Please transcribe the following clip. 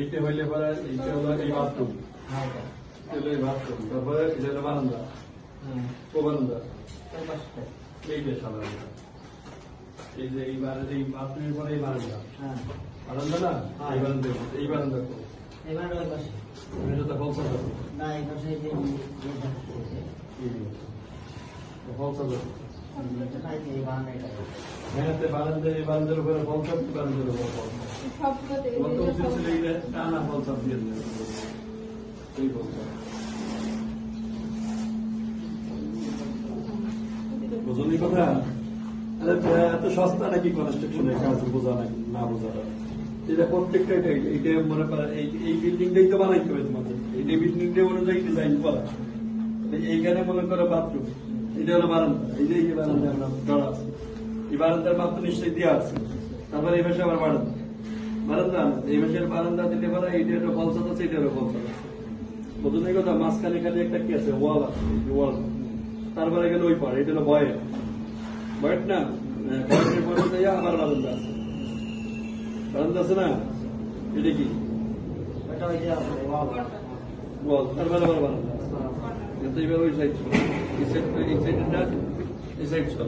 এইটা হইলে পরে এইটা হলো এই বাথরুম, এই বাথরুম, তারপরে এটা হলো বারান্দা, ও বারান্দা, এইটা সাধারণত এই যে এই বাথরুমের পরে এই বারান্দা, বারান্দা না এই বারান্দা, এই বারান্দা তো এটা তো ফলসা না, এই পাশে ফলসা বারান্দার উপরে ফলসা, বারান্দার উপর টানা ফলসা দিয়ে এই ফলসা বুঝলি কথা। এত সস্তা নাকি কনস্ট্রাকশনের কাজ বোঝা নাকি না বোঝাটা, এটা প্রত্যেকটা এইটা মনে করা এই বিল্ডিংটাই তো বানাইতে হবে তোমাদের, এই বিল্ডিংটা অনুযায়ী ডিজাইন করা। এইখানে মনে করো বাথরুম, এটা হলো বারান্দা, এই যে বারান্দা আমরা ধরা আছে, এই বারান্দার মাত্র নিশ্চয়ই দেওয়া আছে। তারপরে এই পাশে আবার বারান্দা, বারান্দা এই পাশের বারান্দা দিতে পারে, এইটা একটা ফলসাদ আছে, এটা হলো ফলসাদ আছে। বুঝুন এই কথা। মাঝখানে খালি একটা কি আছে, ওয়াল আছে, ওয়াল। তারপরে গেলে ওই পাড়ে, এটা হলো বয়েট, বয়েট না, বয়েটের পরে আবার বারান্দা আছে, বারান্দা আছে না, এটা কি ওয়াল, তারপরে আবার বারান্দা আছে। এবার ওই সাইড ছিল, এই সাইড, এই সাইড ছিল।